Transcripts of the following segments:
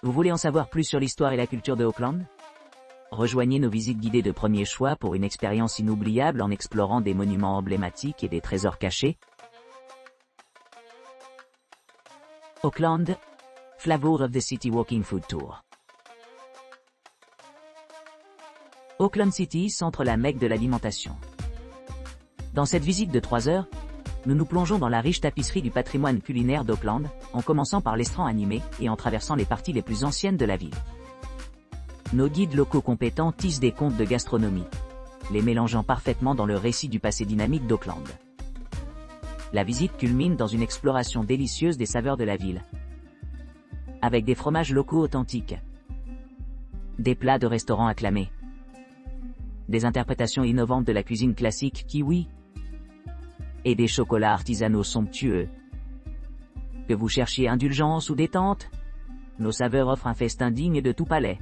Vous voulez en savoir plus sur l'histoire et la culture de Auckland? Rejoignez nos visites guidées de premier choix pour une expérience inoubliable en explorant des monuments emblématiques et des trésors cachés. Auckland, Flavor of the City Walking Food Tour. Auckland City centre la Mecque de l'alimentation. Dans cette visite de 3 heures, nous nous plongeons dans la riche tapisserie du patrimoine culinaire d'Auckland, en commençant par l'estran animé et en traversant les parties les plus anciennes de la ville. Nos guides locaux compétents tissent des contes de gastronomie, les mélangeant parfaitement dans le récit du passé dynamique d'Auckland. La visite culmine dans une exploration délicieuse des saveurs de la ville, avec des fromages locaux authentiques, des plats de restaurants acclamés, des interprétations innovantes de la cuisine classique kiwi, et des chocolats artisanaux somptueux. Que vous cherchiez indulgence ou détente, nos saveurs offrent un festin digne de tout palais.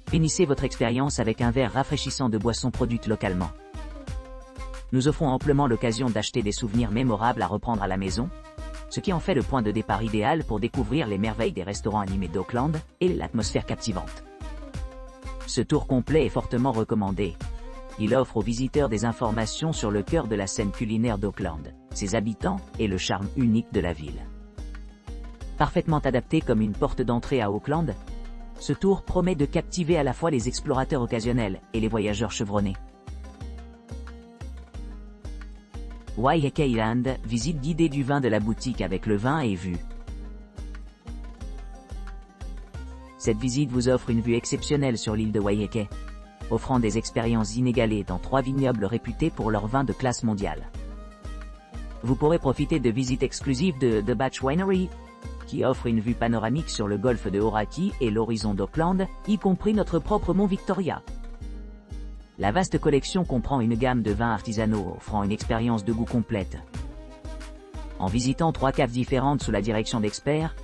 Finissez votre expérience avec un verre rafraîchissant de boissons produites localement. Nous offrons amplement l'occasion d'acheter des souvenirs mémorables à reprendre à la maison, ce qui en fait le point de départ idéal pour découvrir les merveilles des restaurants animés d'Auckland et l'atmosphère captivante. Ce tour complet est fortement recommandé. Il offre aux visiteurs des informations sur le cœur de la scène culinaire d'Auckland, ses habitants et le charme unique de la ville. Parfaitement adapté comme une porte d'entrée à Auckland, ce tour promet de captiver à la fois les explorateurs occasionnels et les voyageurs chevronnés. Waiheke Island, visite guidée du vin de la boutique avec le vin et vue. Cette visite vous offre une vue exceptionnelle sur l'île de Waiheke, offrant des expériences inégalées dans 3 vignobles réputés pour leur vin de classe mondiale. Vous pourrez profiter de visites exclusives de The Batch Winery, qui offre une vue panoramique sur le golfe de Hauraki et l'horizon d'Auckland, y compris notre propre mont Victoria. La vaste collection comprend une gamme de vins artisanaux offrant une expérience de goût complète. En visitant 3 caves différentes sous la direction d'experts,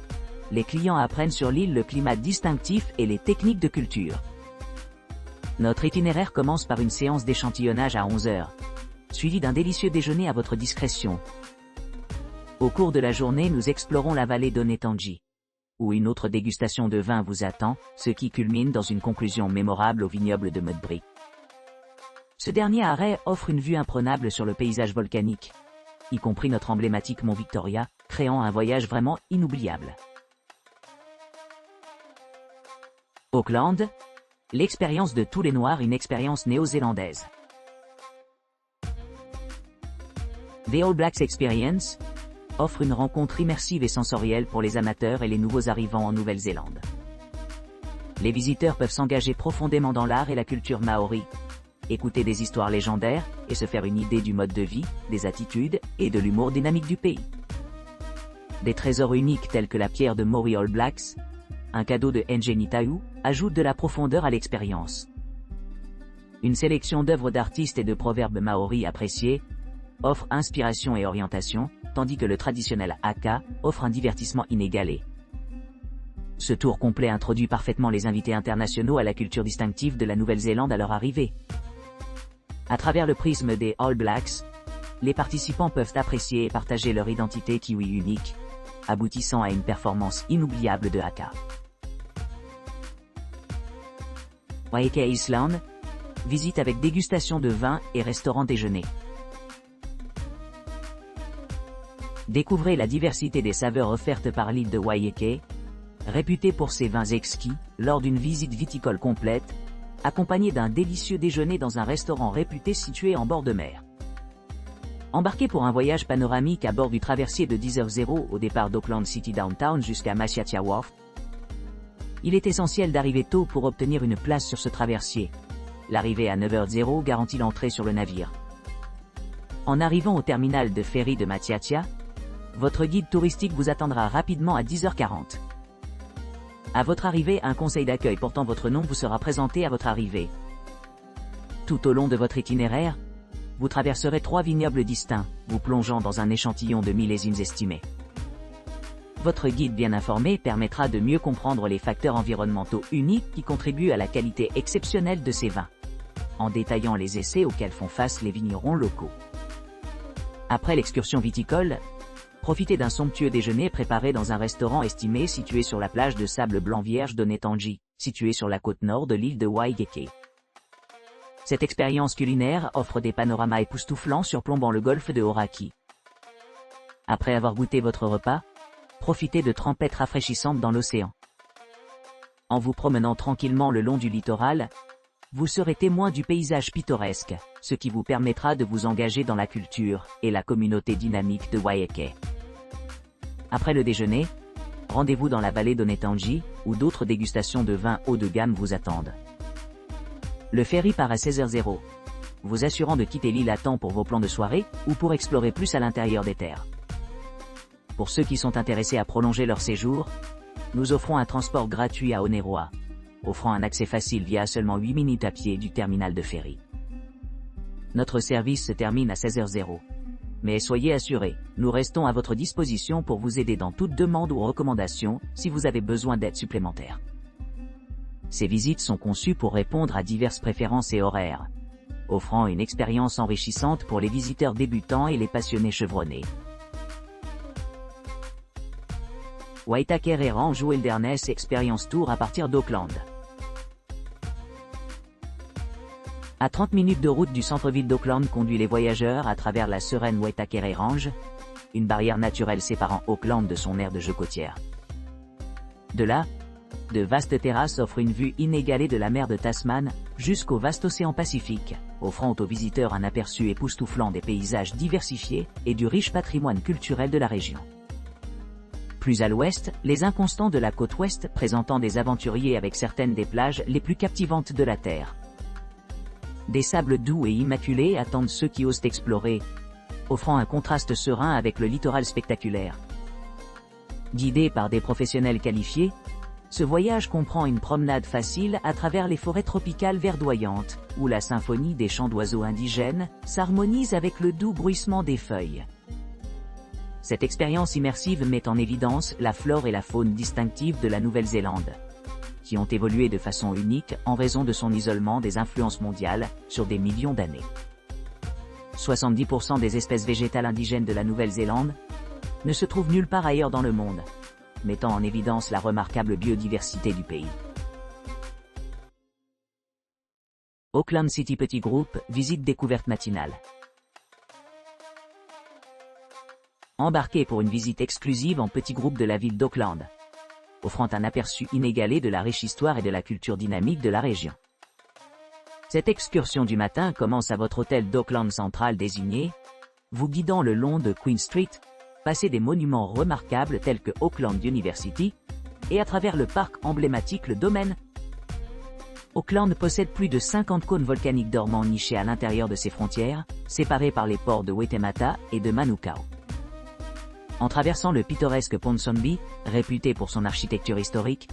les clients apprennent sur l'île le climat distinctif et les techniques de culture. Notre itinéraire commence par une séance d'échantillonnage à 11 h, suivie d'un délicieux déjeuner à votre discrétion. Au cours de la journée, nous explorons la vallée d'Onetangi, où une autre dégustation de vin vous attend, ce qui culmine dans une conclusion mémorable au vignoble de Mudbury. Ce dernier arrêt offre une vue imprenable sur le paysage volcanique, y compris notre emblématique mont Victoria, créant un voyage vraiment inoubliable. Auckland, l'expérience de tous les Noirs, une expérience néo-zélandaise. The All Blacks Experience offre une rencontre immersive et sensorielle pour les amateurs et les nouveaux arrivants en Nouvelle-Zélande. Les visiteurs peuvent s'engager profondément dans l'art et la culture maori, écouter des histoires légendaires et se faire une idée du mode de vie, des attitudes et de l'humour dynamique du pays. Des trésors uniques tels que la pierre de Maori All Blacks, un cadeau de Ngeni Tau, ajoutent de la profondeur à l'expérience. Une sélection d'œuvres d'artistes et de proverbes maoris appréciés offre inspiration et orientation, tandis que le traditionnel haka offre un divertissement inégalé. Ce tour complet introduit parfaitement les invités internationaux à la culture distinctive de la Nouvelle-Zélande à leur arrivée. À travers le prisme des All Blacks, les participants peuvent apprécier et partager leur identité kiwi unique, aboutissant à une performance inoubliable de haka. Waiheke Island, visite avec dégustation de vin et restaurant déjeuner. Découvrez la diversité des saveurs offertes par l'île de Waiheke, réputée pour ses vins exquis, lors d'une visite viticole complète, accompagnée d'un délicieux déjeuner dans un restaurant réputé situé en bord de mer. Embarquez pour un voyage panoramique à bord du traversier de 10h00 au départ d'Auckland City Downtown jusqu'à Masiatia Wharf. Il est essentiel d'arriver tôt pour obtenir une place sur ce traversier. L'arrivée à 9h00 garantit l'entrée sur le navire. En arrivant au terminal de ferry de Masiatia, votre guide touristique vous attendra rapidement à 10h40. À votre arrivée, un conseil d'accueil portant votre nom vous sera présenté à votre arrivée. Tout au long de votre itinéraire, vous traverserez 3 vignobles distincts, vous plongeant dans un échantillon de millésimes estimés. Votre guide bien informé permettra de mieux comprendre les facteurs environnementaux uniques qui contribuent à la qualité exceptionnelle de ces vins, en détaillant les essais auxquels font face les vignerons locaux. Après l'excursion viticole, Profitez d'un somptueux déjeuner préparé dans un restaurant estimé situé sur la plage de sable blanc vierge de Netanji, située sur la côte nord de l'île de Waikiki. Cette expérience culinaire offre des panoramas époustouflants surplombant le golfe de Hauraki. Après avoir goûté votre repas, profitez de trempettes rafraîchissantes dans l'océan. En vous promenant tranquillement le long du littoral, vous serez témoin du paysage pittoresque, ce qui vous permettra de vous engager dans la culture et la communauté dynamique de Waikiki. Après le déjeuner, rendez-vous dans la vallée de Netanji, où d'autres dégustations de vins haut de gamme vous attendent. Le ferry part à 16h00, vous assurant de quitter l'île à temps pour vos plans de soirée, ou pour explorer plus à l'intérieur des terres. Pour ceux qui sont intéressés à prolonger leur séjour, nous offrons un transport gratuit à Oneroa, offrant un accès facile via seulement 8 minutes à pied du terminal de ferry. Notre service se termine à 16h00. Mais soyez assurés, nous restons à votre disposition pour vous aider dans toute demande ou recommandation, si vous avez besoin d'aide supplémentaire. Ces visites sont conçues pour répondre à diverses préférences et horaires, offrant une expérience enrichissante pour les visiteurs débutants et les passionnés chevronnés. Waitakere Range Wilderness Experience Tour à partir d'Auckland. À 30 minutes de route du centre-ville d'Auckland conduit les voyageurs à travers la sereine Waitakere Range, une barrière naturelle séparant Auckland de son aire de jeu côtière. De là, de vastes terrasses offrent une vue inégalée de la mer de Tasman jusqu'au vaste océan Pacifique, offrant aux visiteurs un aperçu époustouflant des paysages diversifiés et du riche patrimoine culturel de la région. Plus à l'ouest, les inconstants de la côte ouest présentant des aventuriers avec certaines des plages les plus captivantes de la Terre. Des sables doux et immaculés attendent ceux qui osent explorer, offrant un contraste serein avec le littoral spectaculaire. Guidé par des professionnels qualifiés, ce voyage comprend une promenade facile à travers les forêts tropicales verdoyantes, où la symphonie des chants d'oiseaux indigènes s'harmonise avec le doux bruissement des feuilles. Cette expérience immersive met en évidence la flore et la faune distinctives de la Nouvelle-Zélande, qui ont évolué de façon unique en raison de son isolement des influences mondiales sur des millions d'années. 70% des espèces végétales indigènes de la Nouvelle-Zélande ne se trouvent nulle part ailleurs dans le monde, mettant en évidence la remarquable biodiversité du pays. Auckland City Petit Groupe, visite découverte matinale. Embarquez pour une visite exclusive en petit groupe de la ville d'Auckland, offrant un aperçu inégalé de la riche histoire et de la culture dynamique de la région. Cette excursion du matin commence à votre hôtel d'Auckland Central désigné, vous guidant le long de Queen Street, passer des monuments remarquables tels que Auckland University, et à travers le parc emblématique le Domaine. Auckland possède plus de 50 cônes volcaniques dormants nichés à l'intérieur de ses frontières, séparés par les ports de Waitemata et de Manukau. En traversant le pittoresque Ponsonby, réputé pour son architecture historique,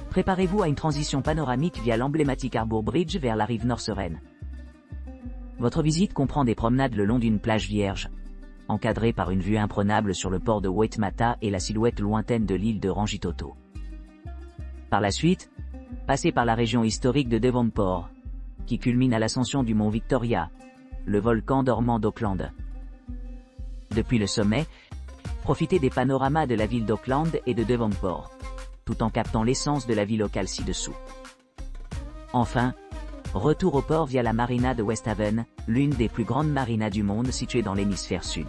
préparez-vous à une transition panoramique via l'emblématique Harbour Bridge vers la rive nord sereine. Votre visite comprend des promenades le long d'une plage vierge, encadrée par une vue imprenable sur le port de Waitemata et la silhouette lointaine de l'île de Rangitoto. Par la suite, passez par la région historique de Devonport, qui culmine à l'ascension du mont Victoria, le volcan dormant d'Auckland. Depuis le sommet, profitez des panoramas de la ville d'Auckland et de Devonport, tout en captant l'essence de la vie locale ci-dessous. Enfin, retour au port via la marina de Westhaven, l'une des plus grandes marinas du monde située dans l'hémisphère sud.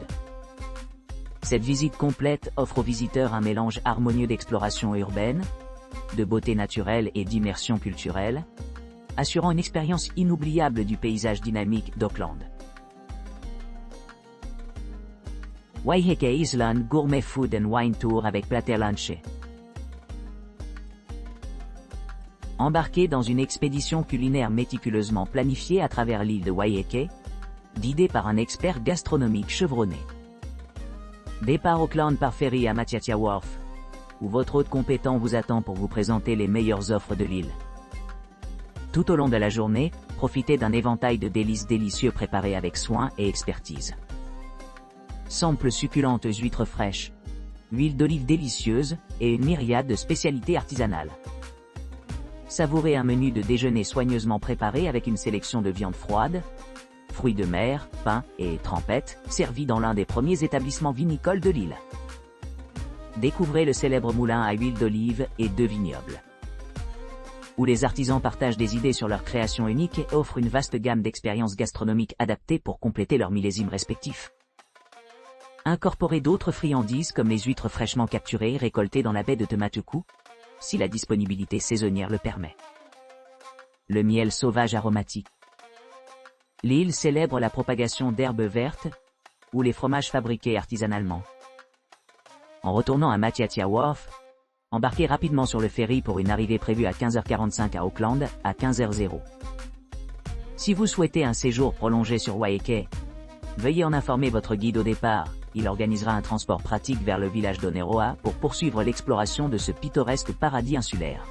Cette visite complète offre aux visiteurs un mélange harmonieux d'exploration urbaine, de beauté naturelle et d'immersion culturelle, assurant une expérience inoubliable du paysage dynamique d'Auckland. Waiheke Island Gourmet Food and Wine Tour avec Plater Lunch. Embarquez dans une expédition culinaire méticuleusement planifiée à travers l'île de Waiheke, guidée par un expert gastronomique chevronné. Départ Auckland par ferry à Matiatia Wharf, où votre hôte compétent vous attend pour vous présenter les meilleures offres de l'île. Tout au long de la journée, profitez d'un éventail de délices délicieux préparés avec soin et expertise. Samples succulentes huîtres fraîches, huile d'olive délicieuse et une myriade de spécialités artisanales. Savourez un menu de déjeuner soigneusement préparé avec une sélection de viandes froides, fruits de mer, pain et trempettes, servis dans l'un des premiers établissements vinicoles de l'île. Découvrez le célèbre moulin à huile d'olive et 2 vignobles, où les artisans partagent des idées sur leur création unique et offrent une vaste gamme d'expériences gastronomiques adaptées pour compléter leurs millésimes respectifs. Incorporez d'autres friandises comme les huîtres fraîchement capturées récoltées dans la baie de Temateku, si la disponibilité saisonnière le permet. Le miel sauvage aromatique. L'île célèbre la propagation d'herbes vertes ou les fromages fabriqués artisanalement. En retournant à Matiatia Wharf, embarquez rapidement sur le ferry pour une arrivée prévue à 15h45 à Auckland, à 15h00. Si vous souhaitez un séjour prolongé sur Waiheke, veuillez en informer votre guide au départ. Il organisera un transport pratique vers le village d'Oneroa pour poursuivre l'exploration de ce pittoresque paradis insulaire.